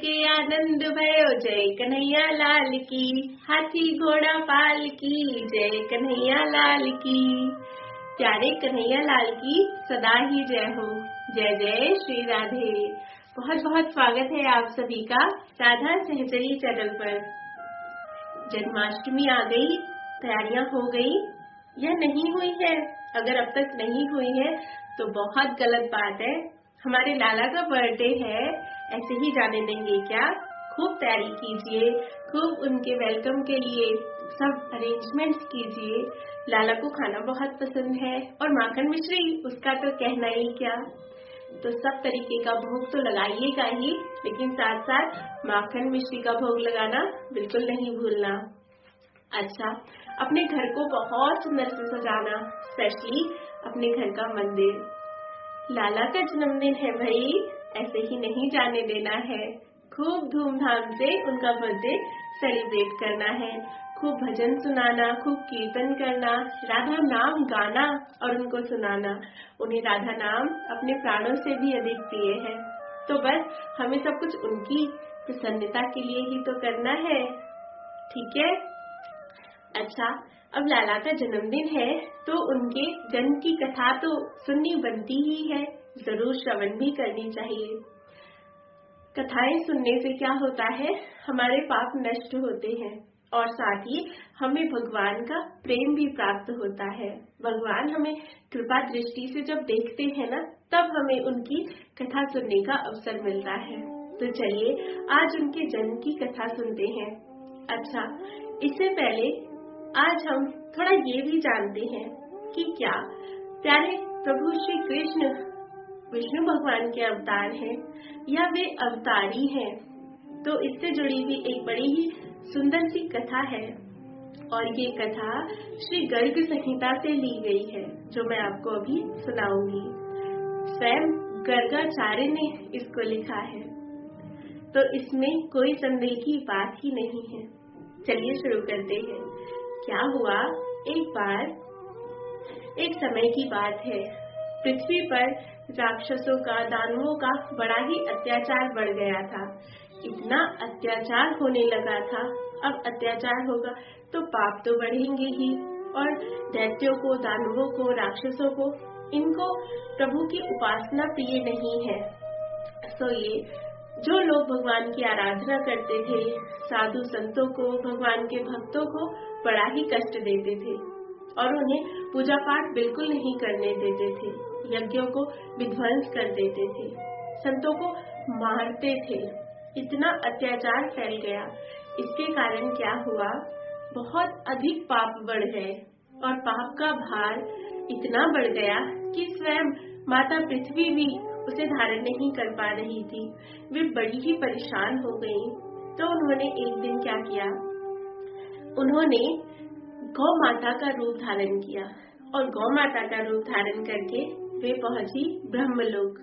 के आनंद भयो, जय कन्हैया लाल की। हाथी घोड़ा पाल की, जय कन्हैया लाल की। प्यारे कन्हैया लाल की सदा ही जय हो। जय जय श्री राधे। बहुत बहुत स्वागत है आप सभी का राधा सहचरी चैनल पर। जन्माष्टमी आ गई, तैयारियां हो गई या नहीं हुई है? अगर अब तक नहीं हुई है तो बहुत गलत बात है। हमारे लाला का बर्थडे है, ऐसे ही जाने देंगे क्या? खूब तैयारी कीजिए, खूब उनके वेलकम के लिए सब अरेंजमेंट्स कीजिए। लाला को खाना बहुत पसंद है और माखन मिश्री उसका तो कहना ही क्या। तो सब तरीके का भोग तो लगाइएगा ही, लेकिन साथ साथ माखन मिश्री का भोग लगाना बिल्कुल नहीं भूलना। अच्छा, अपने घर को बहुत सुंदर से सजाना, स्पेशली अपने घर का मंदिर। लाला का जन्मदिन है भाई, ऐसे ही नहीं जाने देना है। खूब धूमधाम से उनका बर्थडे सेलिब्रेट करना है। खूब भजन सुनाना, खूब कीर्तन करना, राधा नाम गाना और उनको सुनाना। उन्हें राधा नाम अपने प्राणों से भी अधिक प्रिय है। तो बस हमें सब कुछ उनकी प्रसन्नता के लिए ही तो करना है, ठीक है? अच्छा, अब लाला का जन्मदिन है तो उनके जन्म की कथा तो सुननी बनती ही है, जरूर श्रवण भी करनी चाहिए। कथाएं सुनने से क्या होता है, हमारे पाप नष्ट होते हैं और साथ ही हमें भगवान का प्रेम भी प्राप्त होता है। भगवान हमें कृपा दृष्टि से जब देखते हैं ना, तब हमें उनकी कथा सुनने का अवसर मिलता है। तो चलिए आज उनके जन्म की कथा सुनते हैं। अच्छा, इससे पहले आज हम थोड़ा ये भी जानते हैं कि क्या प्यारे प्रभु श्री कृष्ण विष्णु भगवान के अवतार हैं या वे अवतारी हैं। तो इससे जुड़ी हुई एक बड़ी ही सुंदर सी कथा है और ये कथा श्री गर्ग संहिता से ली गई है, जो मैं आपको अभी सुनाऊंगी। स्वयं गर्गाचार्य ने इसको लिखा है, तो इसमें कोई संदेह की बात ही नहीं है। चलिए शुरू करते हैं। क्या हुआ, एक बार एक समय की बात है, पृथ्वी पर राक्षसों का, दानवों का बड़ा ही अत्याचार बढ़ गया था। इतना अत्याचार होने लगा था, अब अत्याचार होगा तो पाप तो बढ़ेंगे ही, और दैत्यों को, दानवों को, राक्षसों को, इनको प्रभु की उपासना प्रिय नहीं है। तो ये जो लोग भगवान की आराधना करते थे, साधु संतों को, भगवान के भक्तों को बड़ा ही कष्ट देते थे और उन्हें पूजा पाठ बिल्कुल नहीं करने देते थे, यज्ञों को विध्वंस कर देते थे, संतों को मारते थे। इतना अत्याचार फैल गया। इसके कारण क्या हुआ, बहुत अधिक पाप बढ़ गए और पाप का भार इतना बढ़ गया कि स्वयं माता पृथ्वी भी उसे धारण नहीं कर पा रही थी। वे बड़ी ही परेशान हो गईं। तो उन्होंने एक दिन क्या किया, उन्होंने गौ माता का रूप धारण किया और गौ माता का रूप धारण करके वे पहुंची ब्रह्मलोक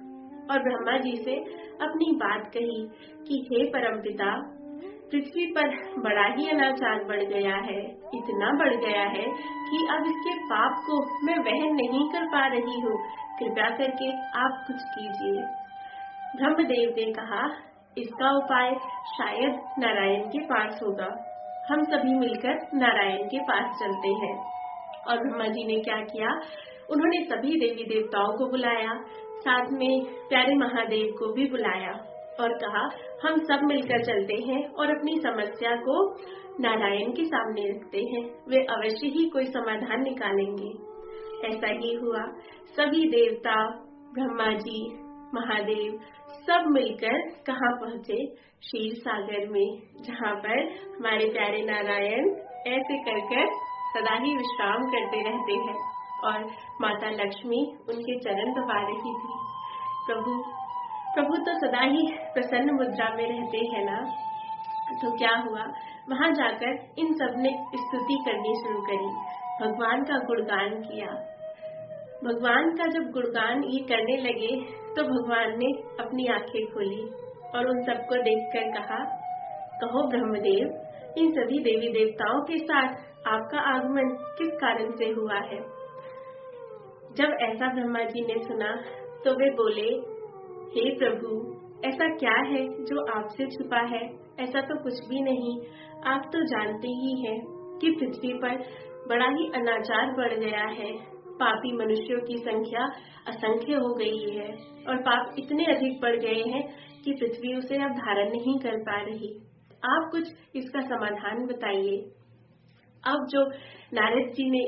और ब्रह्मा जी से अपनी बात कही कि हे परमपिता, पृथ्वी पर बड़ा ही अनाचार बढ़ गया है, इतना बढ़ गया है कि अब इसके पाप को मैं वहन नहीं कर पा रही हूँ, कृपया करके आप कुछ कीजिए। ब्रह्मदेव ने कहा, इसका उपाय शायद नारायण के पास होगा, हम सभी मिलकर नारायण के पास चलते हैं। और ब्रह्मा जी ने क्या किया, उन्होंने सभी देवी देवताओं को बुलाया, साथ में प्यारे महादेव को भी बुलाया और कहा, हम सब मिलकर चलते हैं और अपनी समस्या को नारायण के सामने रखते हैं, वे अवश्य ही कोई समाधान निकालेंगे। ऐसा ही हुआ। सभी देवता, ब्रह्मा जी, महादेव सब मिलकर कहाँ पहुँचे, क्षीर सागर में, जहाँ पर हमारे प्यारे नारायण ऐसे कर सदा ही विश्राम करते रहते हैं और माता लक्ष्मी उनके चरण दबा रही थी। प्रभु तो सदा ही प्रसन्न मुद्रा में रहते हैं ना। तो क्या हुआ, वहां जाकर इन सब ने स्तुति करनी शुरू करी, भगवान का गुणगान किया। भगवान का जब गुणगान ये करने लगे तो भगवान ने अपनी आंखें खोली और उन सबको देखकर कहा, कहो ब्रह्मदेव, इन सभी देवी देवताओं के साथ आपका आगमन किस कारण से हुआ है। जब ऐसा ब्रह्मा जी ने सुना तो वे बोले, हे प्रभु, ऐसा क्या है जो आपसे छुपा है? ऐसा तो कुछ भी नहीं। आप तो जानते ही हैं कि पृथ्वी पर बड़ा ही अनाचार बढ़ गया है। पापी मनुष्यों की संख्या असंख्य हो गई है और पाप इतने अधिक बढ़ गए हैं कि पृथ्वी उसे अब धारण नहीं कर पा रही। आप कुछ इसका समाधान बताइए। अब जो नारद जी ने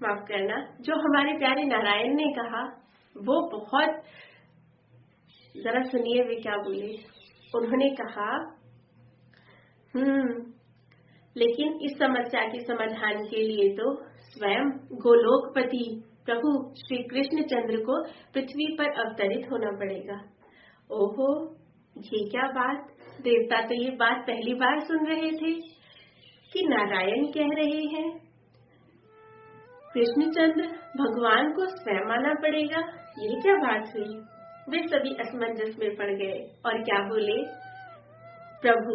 माफ करना, जो हमारे प्यारे नारायण ने कहा वो बहुत, जरा सुनिए वे क्या बोले। उन्होंने कहा लेकिन इस समस्या के समाधान के लिए तो स्वयं गोलोकपति प्रभु श्री कृष्ण चंद्र को पृथ्वी पर अवतरित होना पड़ेगा। ओहो, ये क्या बात! देवता तो ये बात पहली बार सुन रहे थे कि नारायण कह रहे हैं कृष्णचंद्र भगवान को स्वयं आना पड़ेगा। ये क्या बात हुई? वे सभी असमंजस में पड़ गए और क्या बोले, प्रभु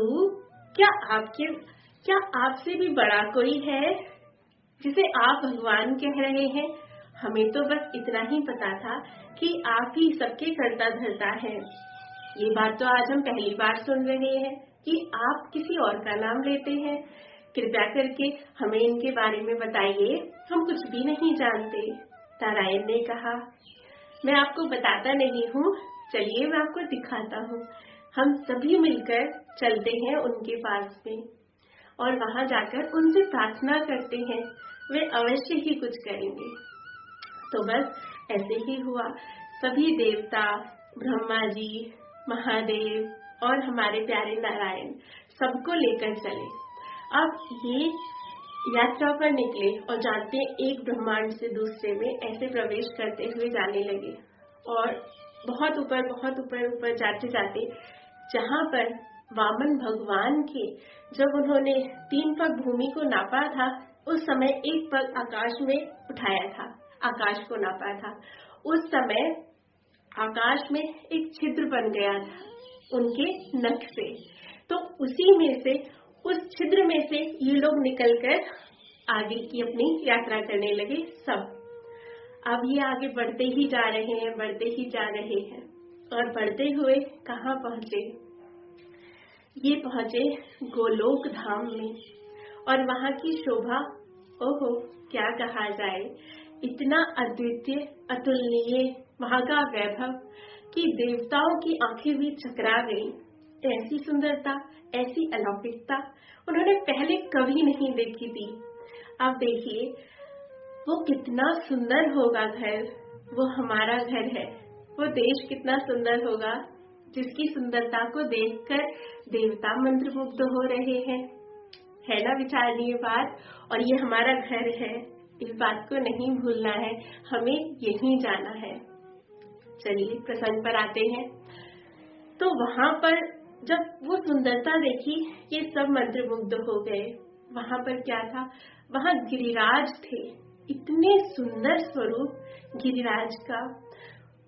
क्या आपसे भी बड़ा कोई है जिसे आप भगवान कह रहे हैं? हमें तो बस इतना ही पता था कि आप ही सबके करता धरता है। ये बात तो आज हम पहली बार सुन रहे हैं कि आप किसी और का नाम लेते हैं। कृपया करके हमें इनके बारे में बताइए, हम कुछ भी नहीं जानते। नारायण ने कहा, मैं आपको बताता नहीं हूँ, चलिए मैं आपको दिखाता हूँ। हम सभी मिलकर चलते हैं उनके पास में और वहां जाकर उनसे प्रार्थना करते हैं, वे अवश्य ही कुछ करेंगे। तो बस ऐसे ही हुआ। सभी देवता, ब्रह्मा जी, महादेव और हमारे प्यारे नारायण सबको लेकर चले। अब ये यात्रा पर निकले और जानते एक ब्रह्मांड से दूसरे में ऐसे प्रवेश करते हुए जाने लगे और बहुत ऊपर जाते जाते जहाँ पर वामन भगवान के, जब उन्होंने 3 पग भूमि को नापा था उस समय 1 पग आकाश में उठाया था, आकाश को नापा था। उस समय आकाश में एक छिद्र बन गया था उनके नख से। तो उसी में से, उस छिद्र में से ये लोग निकलकर आगे की अपनी यात्रा करने लगे सब। अब ये आगे बढ़ते ही जा रहे हैं और बढ़ते हुए कहाँ पहुंचे? ये पहुंचे गोलोक धाम में और वहां की शोभा, ओहो क्या कहा जाए, इतना अद्वितीय अतुलनीय वहां का वैभव कि देवताओं की आंखें भी चकरा गई। ऐसी सुंदरता, ऐसी अलौकिकता उन्होंने पहले कभी नहीं देखी थी। अब देखिए वो कितना सुंदर होगा घर, वो हमारा घर है। वो देश कितना सुंदर होगा जिसकी सुंदरता को देखकर देवता मंत्रमुग्ध हो रहे हैं। है ना विचारणीय बात? और ये हमारा घर है, इस बात को नहीं भूलना है, हमें यहीं जाना है। चलिए प्रसंग पर आते हैं। तो वहां पर जब वो सुंदरता देखी ये सब मंत्रमुग्ध हो गए। वहां पर क्या था? वहां गिरिराज थे, इतने सुंदर स्वरूप गिरिराज का।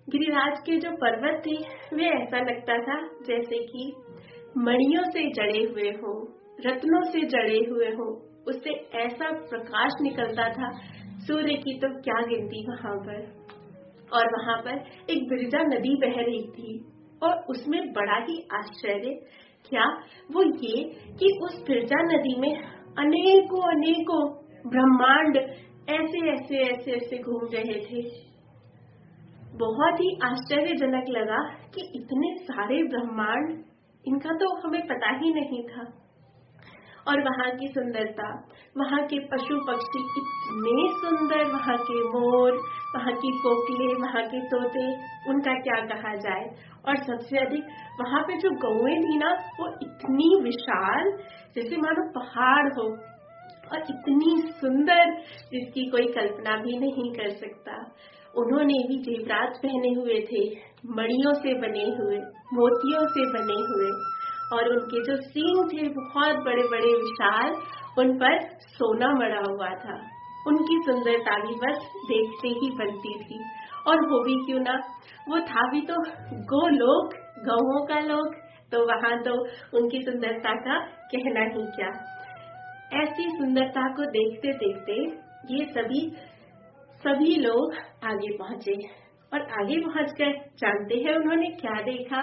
गिरिराज के जो पर्वत थे वे ऐसा लगता था जैसे कि मणियों से जड़े हुए हो, रत्नों से जड़े हुए हो। उससे ऐसा प्रकाश निकलता था, सूर्य की तो क्या गिनती वहां पर। और वहां पर एक बिरजा नदी बह रही थी और उसमें बड़ा ही आश्चर्य क्या, वो ये कि उस बिरजा नदी में अनेकों ब्रह्मांड ऐसे घूम रहे थे। बहुत ही आश्चर्यजनक लगा कि इतने सारे ब्रह्मांड, इनका तो हमें पता ही नहीं था। और वहां की सुंदरता, वहां के पशु पक्षी इतने सुंदर, वहां के मोर, वहां की कोकिलें, वहां के तोते, उनका क्या कहा जाए। और सबसे अधिक वहां पे जो गौएं थी ना, वो इतनी विशाल जैसे मानो पहाड़ हो और इतनी सुंदर जिसकी कोई कल्पना भी नहीं कर सकता। उन्होंने भी जेवरात पहने हुए थे, मणियों से बने हुए, मोतियों से बने हुए, और उनके जो सींग थे बहुत बड़े बड़े विशाल, उन पर सोना मड़ा हुआ था। उनकी सुंदरता भी बस देखते ही बनती थी। और वो भी क्यों ना, वो था भी तो गोलोक, गौओं का लोक, तो वहां तो उनकी सुंदरता का कहना ही क्या। ऐसी सुंदरता को देखते देखते ये सभी लोग आगे पहुंचे और आगे पहुंचकर जानते हैं उन्होंने क्या देखा।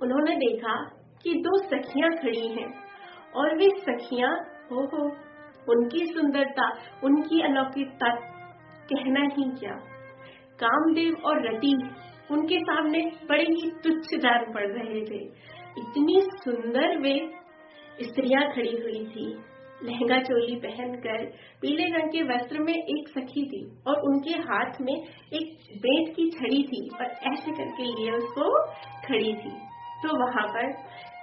उन्होंने देखा कि दो सखियां खड़ी हैं और वे सखियां, हो उनकी सुंदरता, उनकी अलौकिकता कहना ही क्या। कामदेव और रति उनके सामने बड़े ही तुच्छ जान पड़ रहे थे। इतनी सुंदर वे स्त्रियां खड़ी हुई थी। लहंगा चोली पहनकर पीले रंग के वस्त्र में एक सखी थी और उनके हाथ में एक बेंत की छड़ी थी और ऐसे करके लिए उसको खड़ी थी। तो वहां पर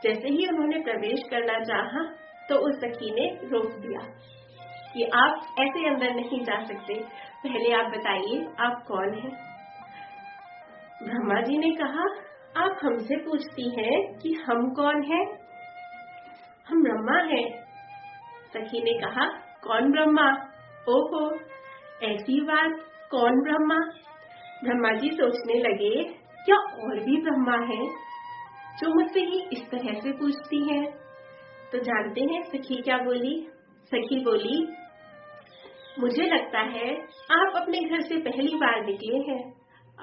जैसे ही उन्होंने प्रवेश करना चाहा तो उस सखी ने रोक दिया कि आप ऐसे अंदर नहीं जा सकते, पहले आप बताइए आप कौन हैं। ब्रह्मा जी ने कहा, आप हमसे पूछती हैं कि हम कौन हैं? हम ब्रह्मा हैं। सखी ने कहा, कौन ब्रह्मा? ओहो, ऐसी बात, कौन ब्रह्मा? ब्रह्मा जी सोचने लगे, क्या और भी ब्रह्मा हैं जो मुझसे ही इस तरह से पूछती हैं? तो जानते हैं सखी क्या बोली? सखी बोली, मुझे लगता है आप अपने घर से पहली बार निकले हैं।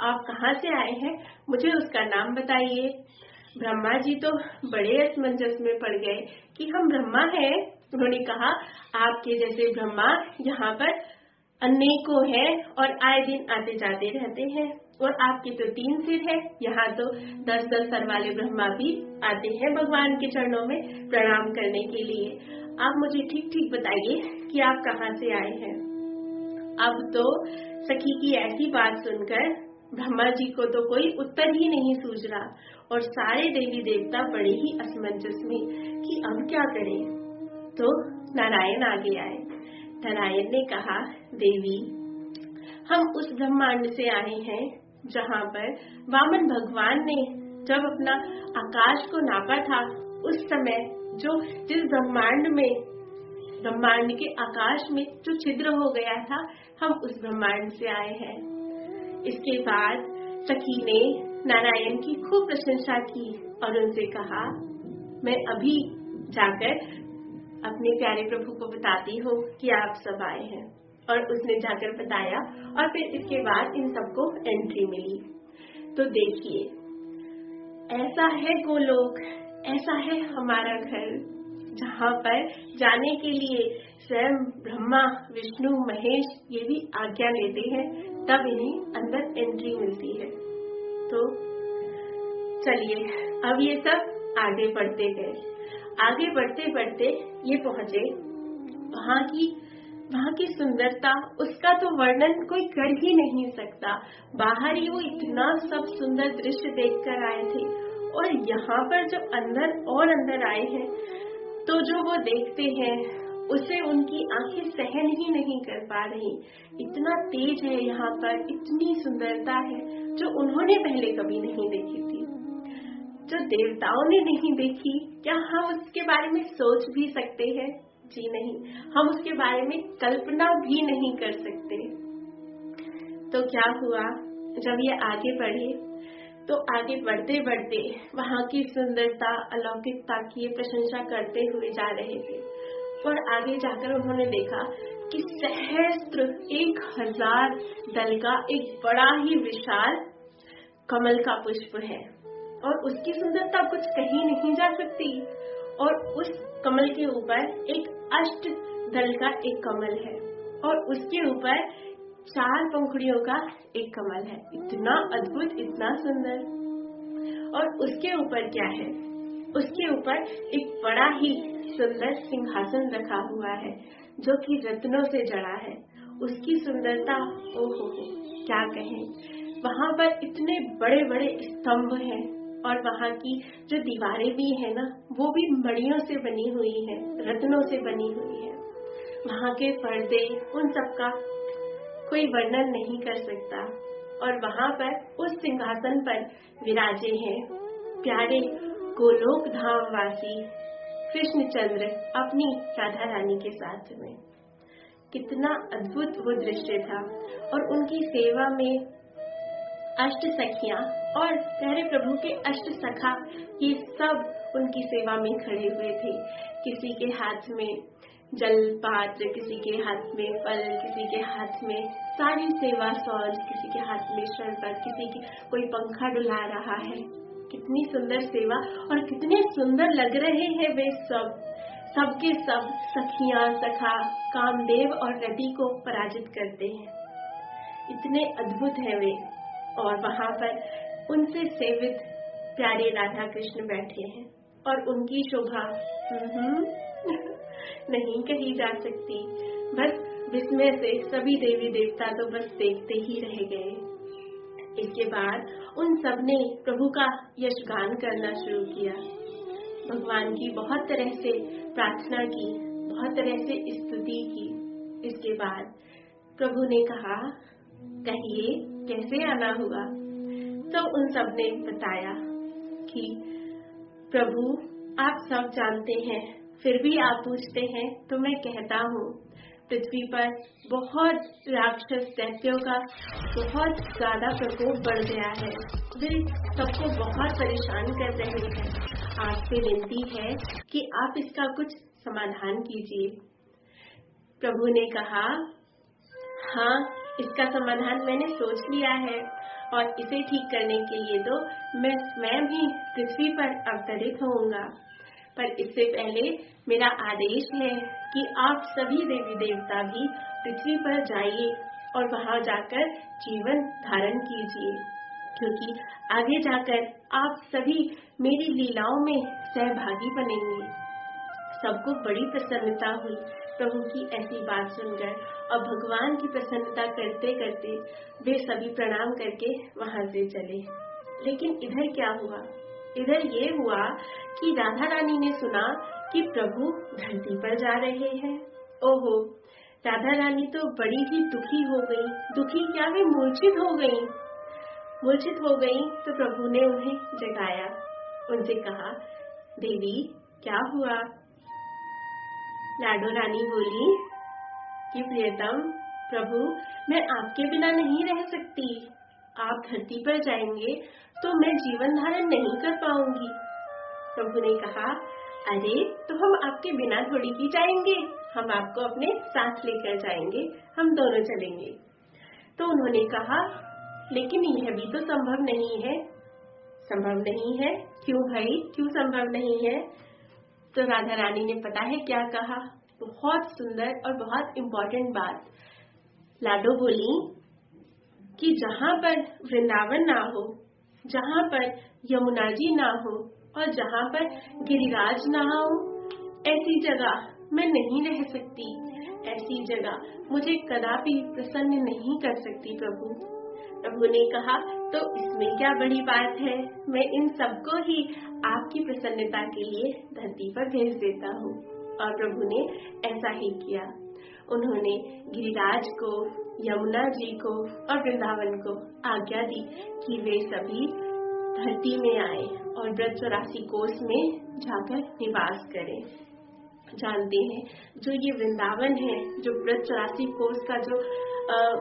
आप कहाँ से आए हैं, मुझे उसका नाम बताइए। ब्रह्मा जी तो बड़े असमंजस में पड़ गए कि हम ब्रह्मा हैं। उन्होंने कहा, आपके जैसे ब्रह्मा यहाँ पर अनेकों हैं और आए दिन आते जाते रहते हैं, और आपके तो 3 सिर है। यहाँ तो 10-10 सर वाले ब्रह्मा भी आते हैं भगवान के चरणों में प्रणाम करने के लिए। आप मुझे ठीक ठीक बताइए कि आप कहाँ से आए हैं। अब तो सखी की ऐसी बात सुनकर ब्रह्मा जी को तो कोई उत्तर ही नहीं सूझ रहा और सारे देवी देवता बड़े ही असमंजस में कि अब क्या करें। तो नारायण आगे आए। नारायण ने कहा, देवी, हम उस ब्रह्मांड से आए हैं जहाँ पर वामन भगवान ने जब अपना आकाश को नापा था, उस समय जिस ब्रह्मांड के आकाश में जो छिद्र हो गया था, हम उस ब्रह्मांड से आए हैं। इसके बाद सखी ने नारायण की खूब प्रशंसा की और उनसे कहा, मैं अभी जाकर अपने प्यारे प्रभु को बताती हूँ कि आप सब आए हैं। और उसने जाकर बताया और फिर इसके बाद इन सबको एंट्री मिली। तो देखिए, ऐसा है गोलोक, ऐसा है हमारा घर, जहाँ पर जाने के लिए स्वयं ब्रह्मा, विष्णु, महेश ये भी आज्ञा लेते हैं, तब इन्हें अंदर एंट्री मिलती है। तो चलिए, अब ये सब आगे बढ़ते गए। आगे बढ़ते बढ़ते ये पहुंचे वहाँ की सुंदरता, उसका तो वर्णन कोई कर ही नहीं सकता। बाहर ही वो इतना सब सुंदर दृश्य देखकर आए थे और यहाँ पर जब अंदर आए हैं तो जो वो देखते हैं उसे उनकी आंखें सहन ही नहीं कर पा रही। इतना तेज है यहाँ पर, इतनी सुंदरता है जो उन्होंने पहले कभी नहीं देखी थी, जो देवताओं ने नहीं देखी। क्या हम उसके बारे में सोच भी सकते हैं? जी नहीं, हम उसके बारे में कल्पना भी नहीं कर सकते। तो क्या हुआ, जब ये आगे बढ़े तो आगे बढ़ते बढ़ते वहाँ की सुंदरता, अलौकिकता की प्रशंसा करते हुए जा रहे थे और आगे जाकर उन्होंने देखा कि सहस्त्र 1000 दल का एक बड़ा ही विशाल कमल का पुष्प है और उसकी सुंदरता कुछ कहीं नहीं जा सकती। और उस कमल के ऊपर एक अष्ट दल का एक कमल है और उसके ऊपर 4 पंखुड़ियों का एक कमल है। इतना अद्भुत, इतना सुंदर। और उसके ऊपर क्या है? उसके ऊपर एक बड़ा ही सुंदर सिंहासन रखा हुआ है जो कि रत्नों से जड़ा है। उसकी सुंदरता, ओहो क्या कहें। वहाँ पर इतने बड़े बड़े स्तंभ हैं और वहाँ की जो दीवारें भी है ना, वो भी मणियों से बनी हुई है, रत्नों से बनी हुई है। वहाँ के पर्दे, उन सब का कोई वर्णन नहीं कर सकता। और वहाँ पर उस सिंहासन पर विराजे हैं प्यारे गोलोक धाम वासी कृष्णचंद्र अपनी राधा रानी के साथ में। कितना अद्भुत वो दृश्य था। और उनकी सेवा में अष्ट सखियां और प्यारे प्रभु के अष्ट सखा, ये सब उनकी सेवा में खड़े हुए थे। किसी के हाथ में जल पात्र, किसी के हाथ में फल, किसी के हाथ में सारी सेवा सौज, किसी के हाथ में शरबत, किसी के कोई पंखा डुला रहा है, कितनी सुंदर सेवा और कितने सुंदर लग रहे हैं वे सबके सब सखियां सखा कामदेव और रति को पराजित करते हैं। इतने अद्भुत है वे। और वहां पर उनसे सेवित प्यारे राधा कृष्ण बैठे हैं और उनकी शोभा नहीं कही जा सकती। बस विस्मय से सभी देवी देवता तो बस देखते ही रह गए। इसके बाद उन सब ने प्रभु का यशगान करना शुरू किया। भगवान की बहुत तरह से प्रार्थना की, बहुत तरह से स्तुति की। इसके बाद प्रभु ने कहा, कहिए कैसे आना हुआ। तो उन सब ने बताया कि प्रभु आप सब जानते हैं, फिर भी आप पूछते हैं तो मैं कहता हूँ, पृथ्वी पर बहुत राक्षस दैत्यों का बहुत ज्यादा प्रकोप बढ़ गया है। वे सबको बहुत परेशान कर रहे हैं। आपसे विनती है कि आप इसका कुछ समाधान कीजिए। प्रभु ने कहा, हाँ, इसका समाधान मैंने सोच लिया है और इसे ठीक करने के लिए तो मैं स्वयं ही पृथ्वी पर अवतरित होऊंगा। पर इससे पहले मेरा आदेश है कि आप सभी देवी देवता भी पृथ्वी पर जाइए और वहां जाकर जीवन धारण कीजिए, क्योंकि आगे जाकर आप सभी मेरी लीलाओं में सहभागी बनेंगे। सबको बड़ी प्रसन्नता हुई प्रभु की ऐसी बात सुनकर, और भगवान की प्रसन्नता करते करते वे सभी प्रणाम करके वहां से चले। लेकिन इधर क्या हुआ? इधर ये हुआ कि राधा रानी ने सुना कि प्रभु धरती पर जा रहे हैं। ओहो, राधा रानी तो बड़ी ही दुखी हो गई। दुखी क्या, वे मूर्छित हो गई। मूर्छित हो गई तो प्रभु ने उन्हें जगाया। उनसे कहा, देवी क्या हुआ? लाडो रानी बोली कि प्रियतम प्रभु, मैं आपके बिना नहीं रह सकती। आप धरती पर जाएंगे तो मैं जीवन धारण नहीं कर पाऊंगी। प्रभु ने कहा, अरे तो हम आपके बिना थोड़ी ही जाएंगे, हम आपको अपने साथ लेकर जाएंगे, हम दोनों चलेंगे। तो उन्होंने कहा, लेकिन यह भी तो संभव नहीं है। संभव नहीं है? क्यों भाई, क्यों संभव नहीं है? तो राधा रानी ने पता है क्या कहा? बहुत सुंदर और बहुत इम्पोर्टेंट बात। लाडो बोली कि जहाँ पर वृंदावन ना हो, जहाँ पर यमुना जी ना हो और जहाँ पर गिरिराज ना हो, ऐसी जगह मैं नहीं रह सकती। ऐसी जगह मुझे कदापि प्रसन्न नहीं कर सकती प्रभु। प्रभु ने कहा, तो इसमें क्या बड़ी बात है, मैं इन सबको ही आपकी प्रसन्नता के लिए धरती पर भेज देता हूँ। और प्रभु ने ऐसा ही किया। उन्होंने गिरिराज को, यमुना जी को और वृंदावन को आज्ञा दी कि वे सभी धरती में आए और ब्रज 84 कोस में जाकर निवास करें। जानते हैं, जो ये वृंदावन है, जो ब्रज 84 कोस का जो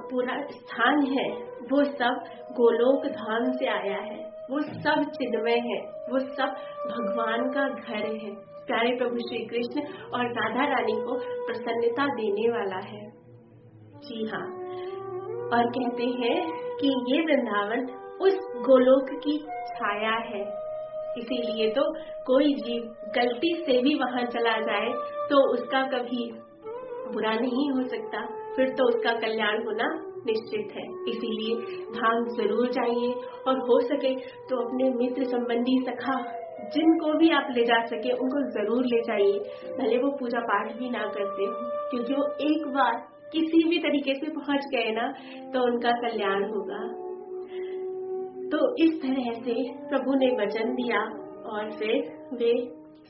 पूरा स्थान है, वो सब गोलोक धाम से आया है। वो सब चिन्मय है, वो सब भगवान का घर है। प्यारे प्रभु श्री कृष्ण और राधा रानी को प्रसन्नता देने वाला है। जी हाँ, और कहते हैं कि ये वृंदावन उस गोलोक की छाया है। इसीलिए तो कोई जीव गलती से भी वहां चला जाए तो उसका कभी बुरा नहीं हो सकता, फिर तो उसका कल्याण होना निश्चित है। इसीलिए धाम जरूर जाइए और हो सके तो अपने मित्र संबंधी सखा जिनको भी आप ले जा सके उनको जरूर ले जाइए, भले वो पूजा पाठ भी ना करते हो, क्योंकि वो एक बार किसी भी तरीके से पहुंच गए ना तो उनका कल्याण होगा। तो इस तरह से प्रभु ने वचन दिया और फिर वे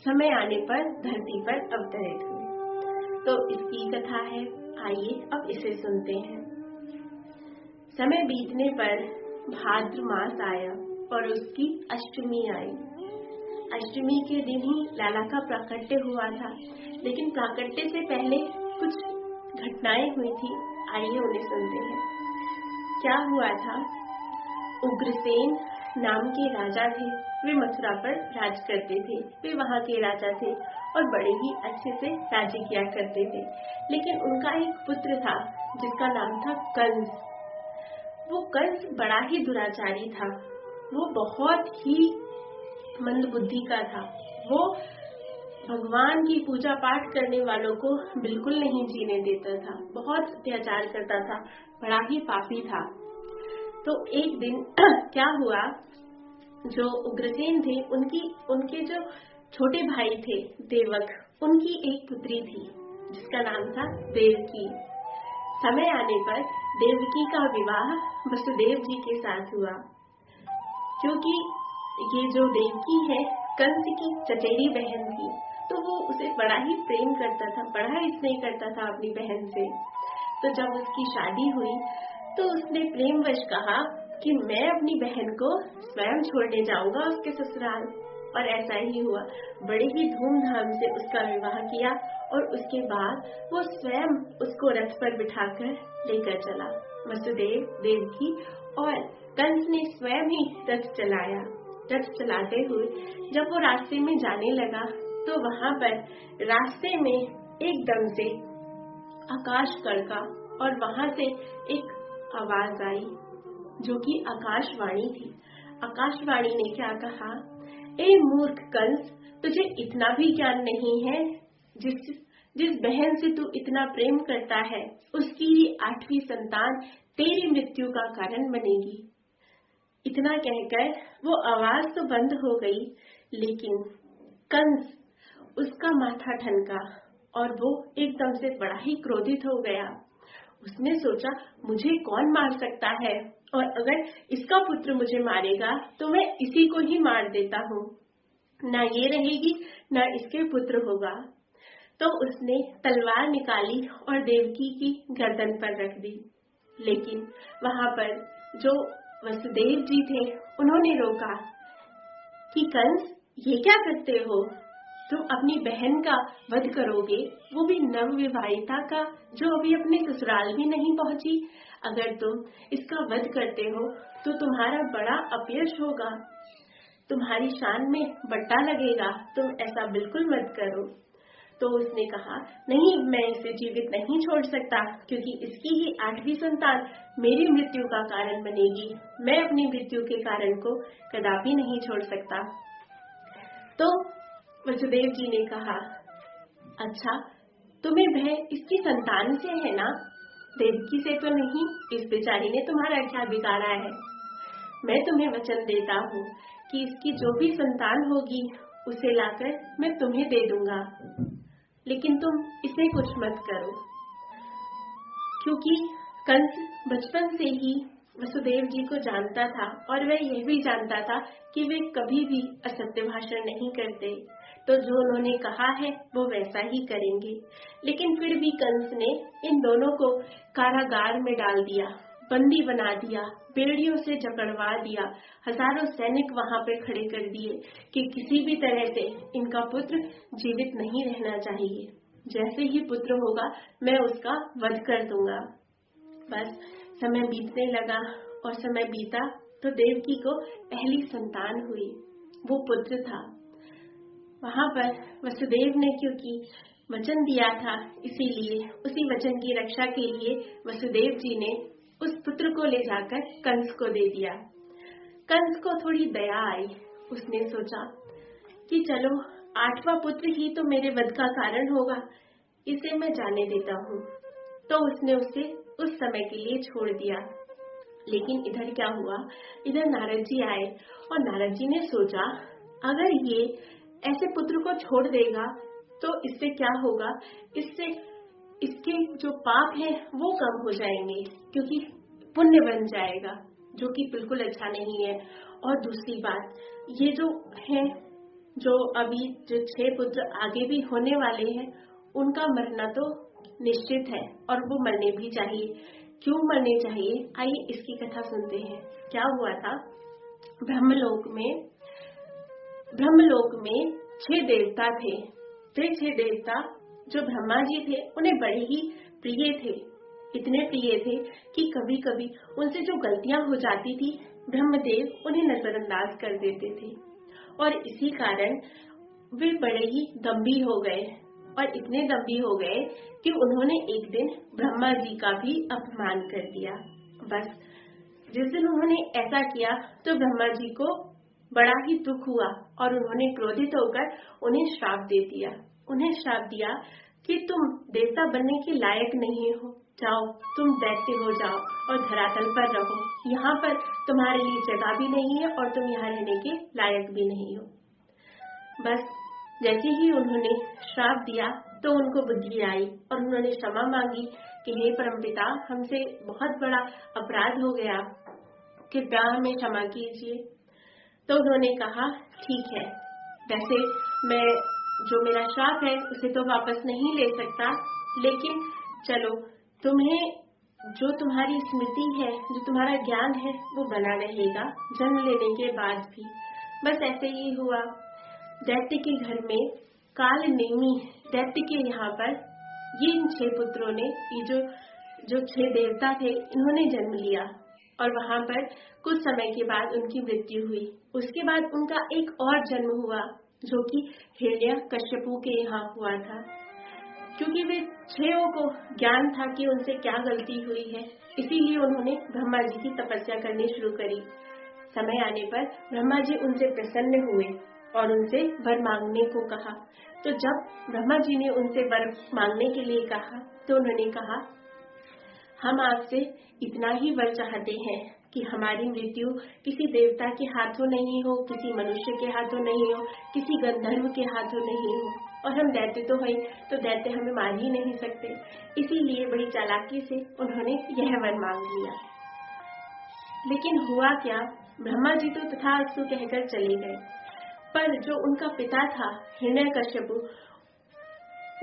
समय आने पर धरती पर अवतरित हुए। तो इसकी कथा है, आइए अब इसे सुनते हैं। समय बीतने पर भाद्र मास आया और उसकी अष्टमी आई। अष्टमी के दिन ही लाला का प्राकट्य हुआ था, लेकिन प्राकट्य से पहले कुछ घटनाएं हुई थी। आइए उन्हें सुनते हैं। क्या हुआ था? उग्रसेन नाम के राजा थे। वे मथुरा पर राज करते थे। वे वहाँ के राजा थे और बड़े ही अच्छे से राज्य किया करते थे। लेकिन उनका एक पुत्र था जिसका नाम था कंस। वो कंस बड़ा ही दुराचारी था। वो बहुत ही मंद बुद्धि का था। वो भगवान की पूजा पाठ करने वालों को बिल्कुल नहीं जीने देता था, बहुत अत्याचार करता था, बड़ा ही पापी था। तो एक दिन क्या हुआ, जो उग्रसेन थे उनके जो छोटे भाई थे देवक, उनकी एक पुत्री थी जिसका नाम था देवकी। समय आने पर देवकी का विवाह वसुदेव जी के साथ हुआ, क्योंकि ये जो देवकी है कंस की चचेरी बहन थी, तो वो उसे बड़ा ही प्रेम करता था, बड़ा ही स्नेह करता था अपनी बहन से। तो जब उसकी शादी हुई तो उसने प्रेमवश कहा कि मैं अपनी बहन को स्वयं छोड़ने जाऊंगा उसके ससुराल, और ऐसा ही हुआ। बड़े ही धूमधाम से उसका विवाह किया और उसके बाद वो स्वयं उसको रथ पर बिठाकर लेकर चला, वसुदेव, देवकी और कंस ने स्वयं ही रथ चलाया। रथ चलाते हुए जब वो रास्ते में जाने लगा तो वहां पर रास्ते में एकदम से आकाश कड़का और वहां से एक आवाज आई जो कि आकाशवाणी थी। आकाशवाणी ने क्या कहा, ए मूर्ख कंस, तुझे इतना भी ज्ञान नहीं है, जिस बहन से तू इतना प्रेम करता है उसकी ही 8वीं संतान तेरी मृत्यु का कारण बनेगी। इतना कहकर वो आवाज तो बंद हो गई, लेकिन कंस उसका माथा ठनका और वो एकदम से बड़ा ही क्रोधित हो गया। उसने सोचा मुझे कौन मार सकता है, और अगर इसका पुत्र मुझे मारेगा तो मैं इसी को ही मार देता हूँ, ना ये रहेगी ना इसके पुत्र होगा। तो उसने तलवार निकाली और देवकी की गर्दन पर रख दी। लेकिन वहां पर जो वसुदेव जी थे उन्होंने रोका कि कंस, ये क्या करते हो, तुम अपनी बहन का वध करोगे, वो भी नवविवाहिता का जो अभी अपने ससुराल भी नहीं पहुंची। अगर तुम इसका वध करते हो तो तुम्हारा बड़ा अपयश होगा, तुम्हारी शान में बट्टा लगेगा, तुम ऐसा बिल्कुल मत करो। तो उसने कहा, नहीं, मैं इसे जीवित नहीं छोड़ सकता, क्योंकि इसकी ही 8वीं संतान मेरी मृत्यु का कारण बनेगी। मैं अपनी मृत्यु के कारण को कदापि नहीं छोड़ सकता। तो वसुदेव जी ने कहा, अच्छा, तुम्हें भय इसकी संतान से है ना, देवकी से तो नहीं, इस बेचारी ने तुम्हारा क्या बिगाड़ा है। मैं तुम्हें वचन देता हूँ कि इसकी जो भी संतान होगी उसे लाकर मैं तुम्हें दे दूंगा, लेकिन तुम इसे कुछ मत करो। क्योंकि कंस बचपन से ही वसुदेव जी को जानता था और वह यह भी जानता था कि वे कभी भी असत्य भाषण नहीं करते, तो जो उन्होंने कहा है वो वैसा ही करेंगे। लेकिन फिर भी कंस ने इन दोनों को कारागार में डाल दिया, बंदी बना दिया, बेड़ियों से जकड़वा दिया, हजारों सैनिक वहां पे खड़े कर दिए कि किसी भी तरह से इनका पुत्र जीवित नहीं रहना चाहिए, जैसे ही पुत्र होगा मैं उसका वध कर दूंगा। बस समय बीतने लगा और समय बीता तो देवकी को पहली संतान हुई, वो पुत्र था। वहां पर वसुदेव ने क्योंकि वचन दिया था, इसीलिए उसी वचन की रक्षा के लिए वसुदेव जी ने उस पुत्र को ले जाकर कंस को दे दिया। कंस को थोड़ी दया आई, उसने सोचा कि चलो 8वां पुत्र ही तो मेरे वध का कारण होगा, इसे मैं जाने देता हूँ। तो उसने उसे उस समय के लिए छोड़ दिया। लेकिन इधर क्या हुआ, इधर नारद जी आए और नारद जी ने सोचा अगर ये ऐसे पुत्र को छोड़ देगा तो इससे क्या होगा, इससे इसके जो पाप है वो कम हो जाएंगे, क्योंकि पुण्य बन जाएगा, जो कि बिल्कुल अच्छा नहीं है। और दूसरी बात, ये जो है, जो अभी जो 6 पुत्र आगे भी होने वाले हैं, उनका मरना तो निश्चित है और वो मरने भी चाहिए। क्यों मरने चाहिए, आइए इसकी कथा सुनते हैं। क्या हुआ था, ब्रह्मलोक में 6 देवता थे। वे 6 देवता जो ब्रह्मा जी थे उन्हें बड़े ही प्रिय थे, इतने प्रिय थे कि कभी कभी उनसे जो गलतियां हो जाती थी ब्रह्मदेव उन्हें नजरअंदाज कर देते थे, और इसी कारण वे बड़े ही दम्भी हो गए, और इतने दम्भी हो गए कि उन्होंने एक दिन ब्रह्मा जी का भी अपमान कर दिया। बस जिस दिन उन्होंने ऐसा किया तो ब्रह्मा जी को बड़ा ही दुख हुआ और उन्होंने क्रोधित होकर उन्हें श्राप दे दिया। उन्हें श्राप दिया कि तुम देवता बनने के लायक नहीं हो, जाओ तुम दैत्य हो जाओ और धरातल पर रहो, यहाँ पर तुम्हारे लिए जगह भी नहीं है और तुम यहाँ रहने के लायक भी नहीं हो। बस जैसे ही उन्होंने श्राप दिया तो उनको बुद्धि आई और उन्होंने क्षमा मांगी कि हे परमपिता, हमसे बहुत बड़ा अपराध हो गया, कृपया हमें क्षमा कीजिए। तो उन्होंने कहा ठीक है, वैसे मैं जो मेरा श्राप है उसे तो वापस नहीं ले सकता, लेकिन चलो तुम्हें जो तुम्हारी स्मृति है, जो तुम्हारा ज्ञान है वो बना रहेगा जन्म लेने के बाद भी। बस ऐसे ही हुआ। दैत्य के घर में काल नेमी दैत्य के यहाँ पर ये इन 6 पुत्रों ने, ये जो 6 देवता थे, इन्होंने जन्म लिया और वहां पर कुछ समय के बाद उनकी मृत्यु हुई। उसके बाद उनका एक और जन्म हुआ जो कि हिरण्यकश्यपु के यहाँ हुआ था। क्योंकि वे 6 को ज्ञान था कि उनसे क्या गलती हुई है, इसीलिए उन्होंने ब्रह्मा जी की तपस्या करनी शुरू करी। समय आने पर ब्रह्मा जी उनसे प्रसन्न हुए और उनसे वर मांगने को कहा। तो जब ब्रह्मा जी ने उनसे वर मांगने के लिए कहा तो उन्होंने कहा, हम आपसे इतना ही वर चाहते हैं कि हमारी मृत्यु किसी देवता के हाथों नहीं हो, किसी मनुष्य के हाथों नहीं हो, किसी गंधर्व के हाथों नहीं हो, और हम दैत्य तो हैं, तो दैत्य हमें मार ही नहीं सकते। इसीलिए बड़ी चालाकी से उन्होंने यह वर मांग लिया। लेकिन हुआ क्या, ब्रह्मा जी तो तथास्तु कहकर चले गए, पर जो उनका पिता था हिरण्यकश्यपु,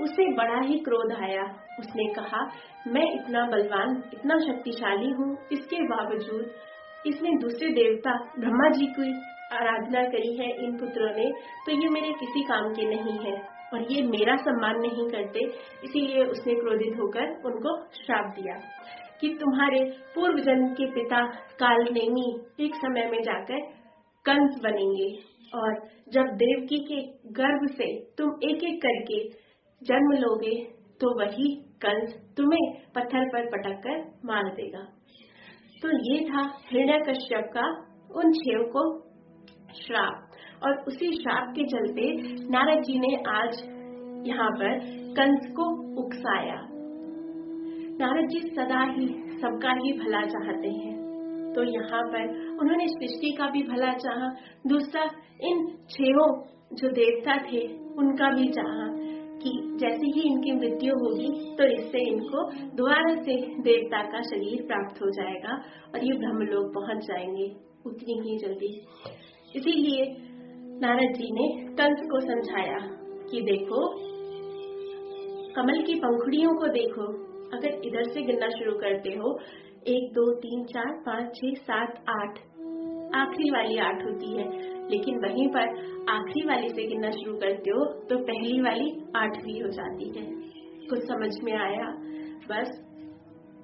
उसे बड़ा ही क्रोध आया। उसने कहा, मैं इतना बलवान, इतना शक्तिशाली हूँ, इसके बावजूद इसने दूसरे देवता ब्रह्मा जी की आराधना करी है इन पुत्रों ने, तो ये मेरे किसी काम के नहीं है और ये मेरा सम्मान नहीं करते। इसीलिए उसने क्रोधित होकर उनको श्राप दिया कि तुम्हारे पूर्व जन्म के पिता कालनेमी एक समय में जाकर कंस बनेंगे और जब देवकी के गर्भ से तुम एक एक करके जन्म लोगे तो वही कंस तुम्हें पत्थर पर पटक कर मार देगा। तो ये था हिरण्यकश्यप का उन 6 को श्राप, और उसी श्राप के चलते नारद जी ने आज यहाँ पर कंस को उकसाया। नारद जी सदा ही सबका ही भला चाहते हैं, तो यहाँ पर उन्होंने सृष्टि का भी भला चाहा, दूसरा इन 6 जो देवता थे उनका भी चाहा कि जैसे ही इनकी मृत्यु होगी तो इससे इनको दोबारा से देवता का शरीर प्राप्त हो जाएगा और ये ब्रह्मलोक पहुंच जाएंगे उतनी ही जल्दी। इसीलिए नारद जी ने कंस को समझाया कि देखो, कमल की पंखुड़ियों को देखो, अगर इधर से गिनना शुरू करते हो 1 2 3 4 5 6 7 8, आखिरी वाली 8 होती है, लेकिन वहीं पर आखिरी वाली से गिनना शुरू करते हो तो पहली वाली 8वीं हो जाती है। कुछ समझ में आया? बस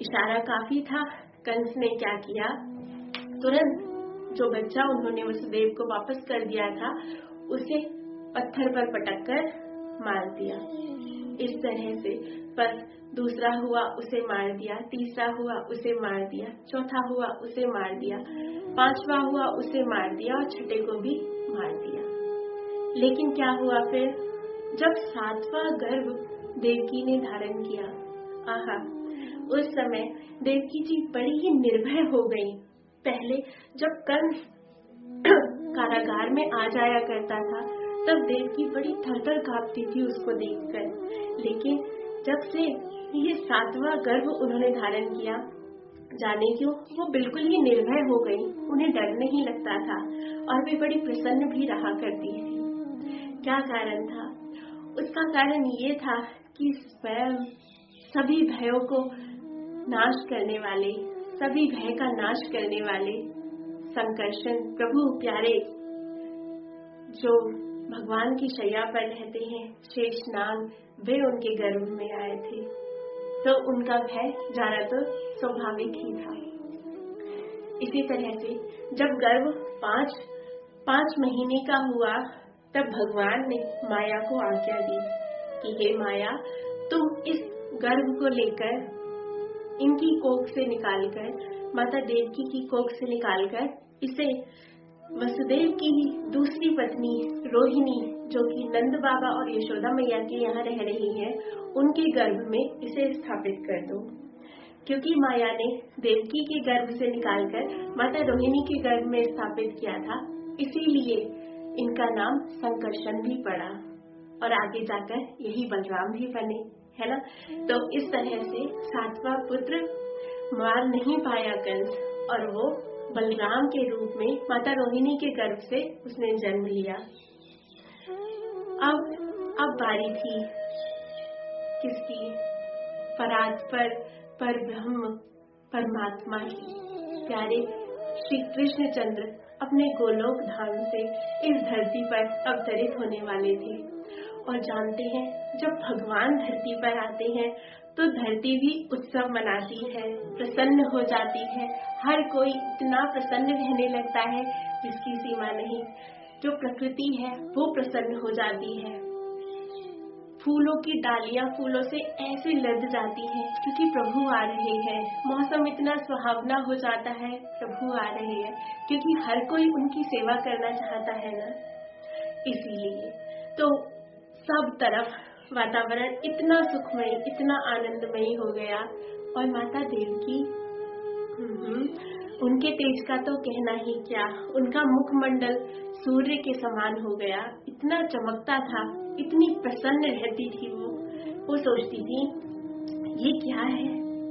इशारा काफी था। कंस ने क्या किया, तुरंत जो बच्चा उन्होंने वसुदेव को वापस कर दिया था उसे पत्थर पर पटक कर मार दिया। इस तरह से बस दूसरा हुआ उसे मार दिया, तीसरा हुआ उसे मार दिया, चौथा हुआ उसे मार दिया, 5वां हुआ उसे मार दिया और 6ठे को भी मार दिया। लेकिन क्या हुआ फिर, जब 7वां गर्भ देवकी ने धारण किया, आहा, उस समय देवकी जी बड़ी ही निर्भय हो गई। पहले जब कंस कारागार में आ जाया करता था तब देवकी बड़ी थर-थर कांपती थी उसको देखकर, लेकिन जब से ये 7वां गर्भ उन्होंने धारण किया, जाने क्यों वो बिल्कुल ही निर्भय हो गई, उन्हें डर नहीं लगता था और वे बड़ी प्रसन्न भी रहा करती थी। क्या कारण था? उसका कारण ये था कि स्वयं सभी भयों को नाश करने वाले, सभी भय का नाश करने वाले संकर्षण प्रभु प्यारे जो भगवान की शैया पर रहते हैं शेषनाग, वे उनके गर्भ में आए थे, तो उनका भय जाना तो स्वाभाविक ही था। इसी तरह से जब गर्भ 5 महीने का हुआ तब भगवान ने माया को आज्ञा दी कि हे माया, तुम इस गर्भ को लेकर इनकी कोख से निकालकर, माता देवकी की कोख से निकालकर इसे वसुदेव की दूसरी पत्नी रोहिणी, जो कि नंद बाबा और यशोदा मैया के यहाँ रह रही है, उनके गर्भ में इसे स्थापित कर दो। क्योंकि माया ने देवकी के गर्भ से निकालकर माता रोहिणी के गर्भ में स्थापित किया था, इसीलिए इनका नाम संकर्षण भी पड़ा और आगे जाकर यही बलराम भी बने, है ना। तो इस तरह से सातवां पुत्र मार नहीं पाया कंस और वो बलराम के रूप में माता रोहिणी के गर्भ से उसने जन्म लिया। अब बारी थी किसकी? परात्पर परब्रह्म परमात्मा की। प्यारे श्री कृष्ण चंद्र अपने गोलोक धाम से इस धरती पर अवतरित होने वाले थे। और जानते हैं, जब भगवान धरती पर आते हैं तो धरती भी उत्सव मनाती है, प्रसन्न हो जाती है। हर कोई इतना प्रसन्न रहने लगता है जिसकी सीमा नहीं। जो प्रकृति है वो प्रसन्न हो जाती है। फूलों की डालियां फूलों से ऐसे लद जाती हैं क्योंकि प्रभु आ रहे हैं। मौसम इतना सुहावना हो जाता है, प्रभु आ रहे हैं, क्योंकि हर कोई उनकी सेवा करना चाहता है ना। इसीलिए तो सब तरफ वातावरण इतना सुखमय, इतना आनंदमयी हो गया। और माता देवकी, उनके तेज का तो कहना ही क्या। उनका मुखमंडल सूर्य के समान हो गया, इतना चमकता था, इतनी प्रसन्न रहती थी वो सोचती थी ये क्या है,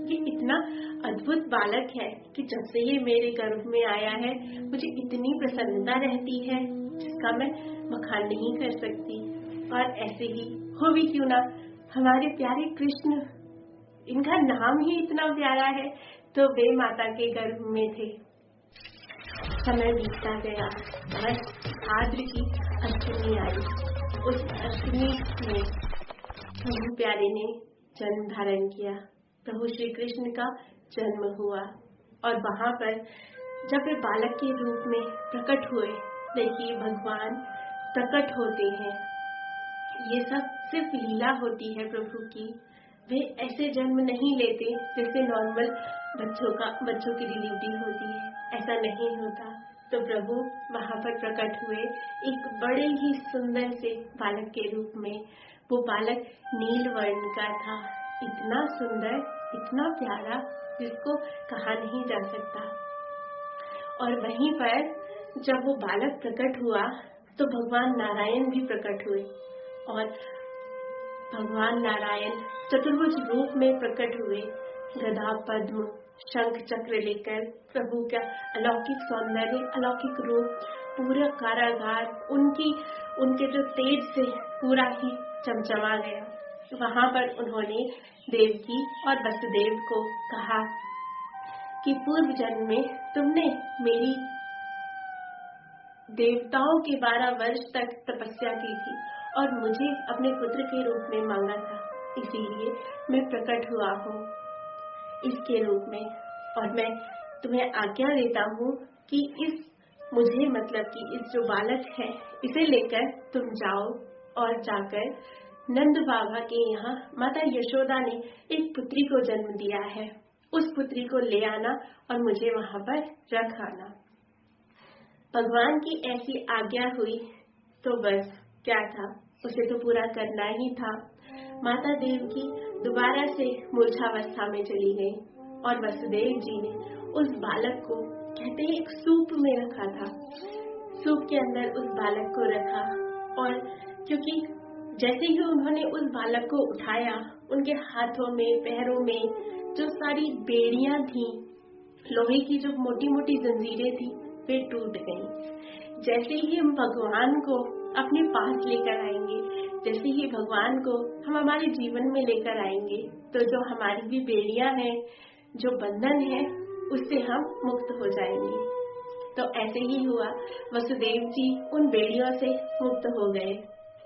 ये इतना अद्भुत बालक है कि जब से ये मेरे गर्भ में आया है मुझे इतनी प्रसन्नता रहती है जिसका मैं बखान नहीं कर सकती। और ऐसे ही हो भी क्यों ना, हमारे प्यारे कृष्ण, इनका नाम ही इतना प्यारा है, तो वे माता के गर्भ में थे। समय बीतता गया और भाद्र की अष्टमी आई। उस अष्टमी में प्रभु प्यारे ने जन्म धारण किया, प्रभु श्री कृष्ण का जन्म हुआ। और वहां पर जब वे बालक के रूप में प्रकट हुए, देखिए भगवान प्रकट होते हैं, ये सब सिर्फ लीला होती है प्रभु की। वे ऐसे जन्म नहीं लेते जैसे नॉर्मल बच्चों की डिलीवरी होती है, ऐसा नहीं होता। तो प्रभु वहां पर प्रकट हुए एक बड़े ही सुंदर से बालक के रूप में। वो बालक नील वर्ण का था, इतना सुंदर, इतना प्यारा, जिसको कहा नहीं जा सकता। और वहीं पर जब वो बालक प्रकट हुआ तो भगवान नारायण भी प्रकट हुए। और भगवान नारायण चतुर्भुज रूप में प्रकट हुए, गदा पद्म शंख चक्र लेकर। प्रभु का अलौकिक सौंदर्य, अलौकिक रूप, पूरा कारागार उनके जो तेज से पूरा ही चमचमा गया। वहां पर उन्होंने देवकी और वसुदेव को कहा कि पूर्व जन्म में तुमने मेरी देवताओं के 12 वर्ष तक तपस्या की थी और मुझे अपने पुत्र के रूप में मांगा था, इसीलिए मैं प्रकट हुआ हूँ इसके रूप में। और मैं तुम्हें आज्ञा देता हूँ कि इस जो बालक है इसे लेकर तुम जाओ और जाकर नंद बाबा के यहाँ माता यशोदा ने एक पुत्री को जन्म दिया है, उस पुत्री को ले आना और मुझे वहाँ पर रख आना। भगवान की ऐसी आज्ञा हुई तो बस क्या था, उसे तो पूरा करना ही था। माता देवकी दोबारा से मूर्छावस्था में चली गई और वसुदेव जी ने उस बालक को, कहते हैं, एक सूप में रखा था। सूप के अंदर उस बालक को रखा और क्योंकि जैसे ही उन्होंने उस बालक को उठाया, उनके हाथों में पैरों में जो सारी बेड़ियां थी, लोहे की जो मोटी मोटी जंजीरें थी, वे टूट गईं। जैसे ही हम भगवान को अपने पास लेकर आएंगे, जैसे ही भगवान को हम हमारे जीवन में लेकर आएंगे, तो जो हमारी भी बेड़ियां हैं, जो बंधन है, उससे हम मुक्त हो जाएंगे। तो ऐसे ही हुआ, वसुदेव जी उन बेड़ियों से मुक्त हो गए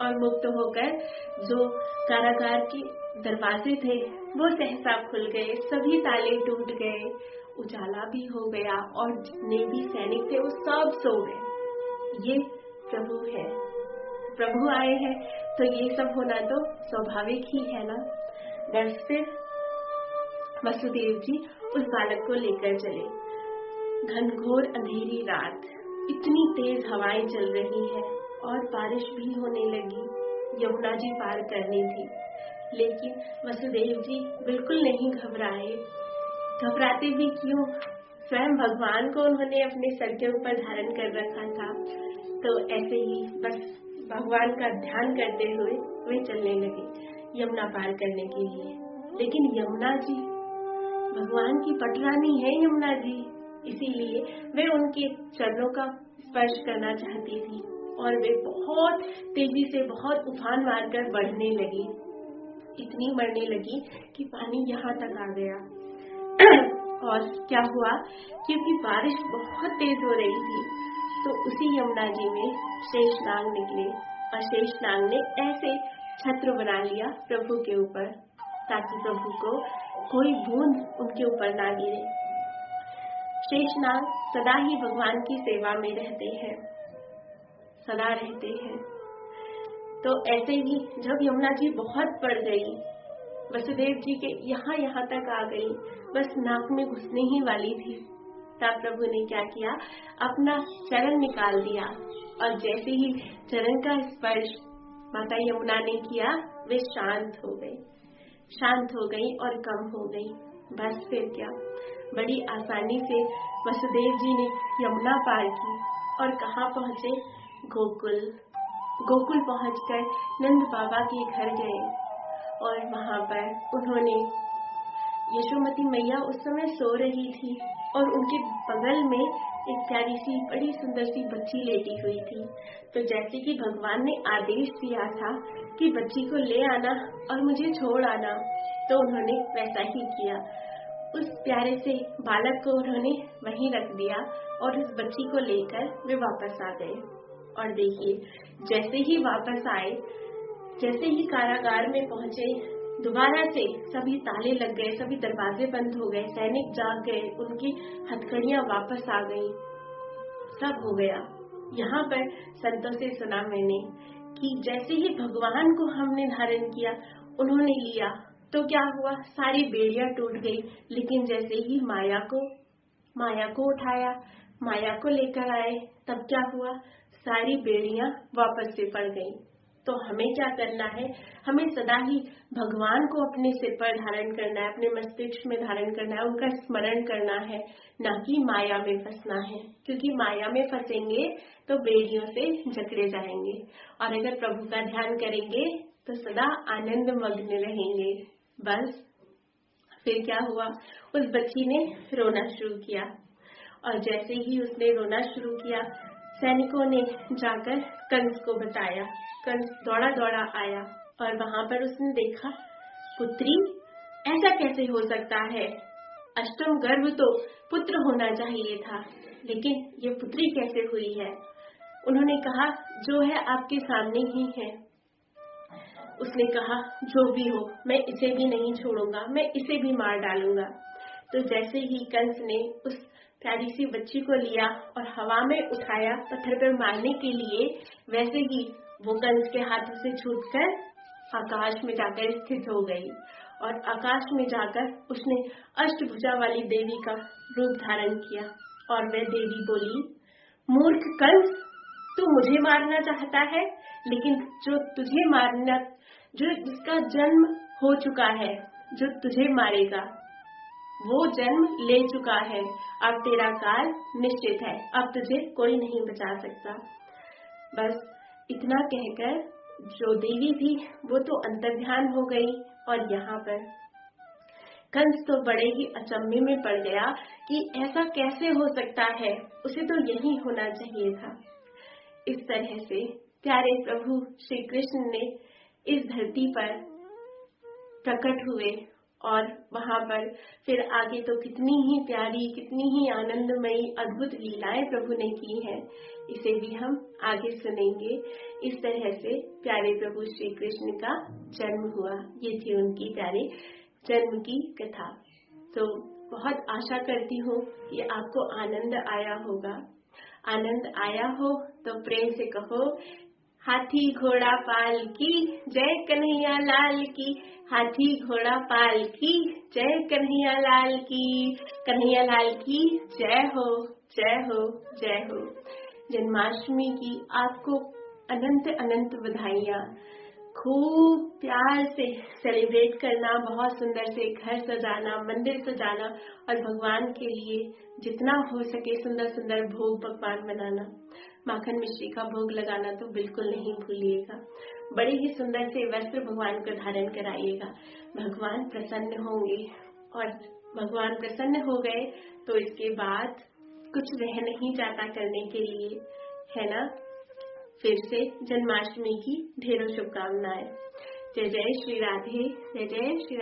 और मुक्त होकर जो कारागार के दरवाजे थे वो सहसा खुल गए, सभी ताले टूट गए, उजाला भी हो गया और जितने भी सैनिक थे वो सब सो गए। ये प्रभु है, प्रभु आए हैं तो ये सब होना तो स्वाभाविक ही है ना। बस फिर वसुदेव जी उस बालक को लेकर चले। घनघोर अंधेरी रात, इतनी तेज हवाएं चल रही है और बारिश भी होने लगी। यमुना जी पार करनी थी, लेकिन वसुदेव जी बिल्कुल नहीं घबराए। घबराते भी क्यों, स्वयं भगवान को उन्होंने अपने सर के ऊपर धारण कर रखा था। तो ऐसे ही बस भगवान का ध्यान करते हुए वे चलने लगे यमुना पार करने के लिए। लेकिन यमुना जी, भगवान की पटरानी है यमुना जी, इसीलिए वे उनके चरणों का स्पर्श करना चाहती थी और वे बहुत तेजी से, बहुत उफान मारकर बढ़ने लगी। इतनी बढ़ने लगी कि पानी यहाँ तक आ गया। और क्या हुआ, क्योंकि बारिश बहुत तेज हो रही थी, तो उसी यमुना जी में शेषनाग निकले और शेषनाग ने ऐसे छत्र बना लिया प्रभु के ऊपर, ताकि प्रभु को कोई बूंद उनके ऊपर ना गिरे। शेषनाग सदा ही भगवान की सेवा में रहते हैं, सदा रहते हैं। तो ऐसे ही जब यमुना जी बहुत बढ़ गई, वसुदेव जी के यहाँ तक आ गई, बस नाक में घुसने ही वाली थी, तब प्रभु ने क्या किया, अपना चरण निकाल दिया और जैसे ही चरण का स्पर्श माता यमुना ने किया, वे शांत हो गई, शांत हो गई और कम हो गई। बस फिर क्या, बड़ी आसानी से वसुदेव जी ने यमुना पार की और कहाँ पहुँचे, गोकुल। गोकुल पहुंचकर नंद बाबा के घर गए और वहां पर उन्होंने, यशोमती मैया उस समय सो रही थी और उनके बगल में एक प्यारी सी बड़ी सुंदर सी बच्ची लेटी हुई थी। तो जैसे कि भगवान ने आदेश दिया था कि बच्ची को ले आना और मुझे छोड़ आना, तो उन्होंने वैसा ही किया। उस प्यारे से बालक को उन्होंने वहीं रख दिया और उस बच्ची को लेकर वे वापस आ गए। और देखिए, जैसे ही वापस आए, जैसे ही कारागार में पहुंचे, दोबारा से सभी ताले लग गए, सभी दरवाजे बंद हो गए, सैनिक जाग गए, उनकी हथकड़ियां वापस आ गई, सब हो गया। यहाँ पर संतों से सुना मैंने कि जैसे ही भगवान को हमने धारण किया, उन्होंने लिया, तो क्या हुआ, सारी बेड़ियां टूट गई। लेकिन जैसे ही माया को उठाया, माया को लेकर आए, तब क्या हुआ, सारी बेड़ियां वापस से पड़ गई। तो हमें क्या करना है, हमें सदा ही भगवान को अपने सिर पर धारण करना है, अपने मस्तिष्क में धारण करना है, उनका स्मरण करना है, ना कि माया में फंसना है। क्योंकि माया में फंसेंगे तो बेड़ियों से जकड़े जाएंगे, और अगर प्रभु का ध्यान करेंगे तो सदा आनंद मग्न रहेंगे। बस फिर क्या हुआ, उस बच्ची ने रोना शुरू किया और जैसे ही उसने रोना शुरू किया, सैनिकों ने जाकर कंस को बताया। कंस दौड़ा दौड़ा आया और वहां पर उसने देखा, पुत्री, ऐसा कैसे हो सकता है, अष्टम गर्भ तो पुत्र होना चाहिए था, लेकिन ये पुत्री कैसे हुई है। उन्होंने कहा, जो है आपके सामने ही है। उसने कहा, जो भी हो, मैं इसे भी नहीं छोड़ूंगा, मैं इसे भी मार डालूंगा। तो जैसे ही कंस ने उस प्यारी सी बच्ची को लिया और हवा में उठाया पत्थर पर मारने के लिए, वैसे ही वो कंस के हाथों से छूटकर आकाश में जाकर स्थित हो गई और आकाश में जाकर उसने अष्टभुजा वाली देवी का रूप धारण किया और वह देवी बोली, मूर्ख कंस, तू मुझे मारना चाहता है, लेकिन जो तुझे मारना, जो जिसका जन्म हो चुका है, जो तुझे मारेगा, वो जन्म ले चुका है। अब तेरा काल निश्चित है, अब तुझे कोई नहीं बचा सकता। बस इतना कहकर जो देवी थी वो तो अंतर्ध्यान हो गई और यहाँ पर कंस तो बड़े ही अचंभे में पड़ गया कि ऐसा कैसे हो सकता है, उसे तो यही होना चाहिए था। इस तरह से प्यारे प्रभु श्री कृष्ण ने इस धरती पर प्रकट हुए और वहां पर फिर आगे तो कितनी ही प्यारी, कितनी ही आनंदमयी अद्भुत लीलाएं प्रभु ने की हैं, इसे भी हम आगे सुनेंगे। इस तरह से प्यारे प्रभु श्री कृष्ण का जन्म हुआ, ये थी उनकी प्यारे जन्म की कथा। तो बहुत आशा करती हूँ कि आपको आनंद आया होगा। आनंद आया हो तो प्रेम से कहो, हाथी घोड़ा पाल की जय, कन्हैया लाल की, हाथी घोड़ा पाल की जय, कन्हैया लाल की, कन्हैया लाल की जय हो, जय हो, जय हो। जन्माष्टमी की आपको अनंत अनंत बधाइयाँ। खूब प्यार से सेलिब्रेट करना, बहुत सुंदर से घर सजाना, मंदिर सजाना और भगवान के लिए जितना हो सके सुंदर सुंदर भोग पकवान बनाना। माखन मिश्री का भोग लगाना तो बिल्कुल नहीं भूलिएगा। बड़े ही सुंदर से वस्त्र भगवान को धारण कराइएगा। भगवान प्रसन्न होंगे और भगवान प्रसन्न हो गए तो इसके बाद कुछ रह नहीं जाता करने के लिए, है ना। फिर से जन्माष्टमी की ढेरों शुभकामनाएं। जय जय श्री राधे, जय जय श्री राधे।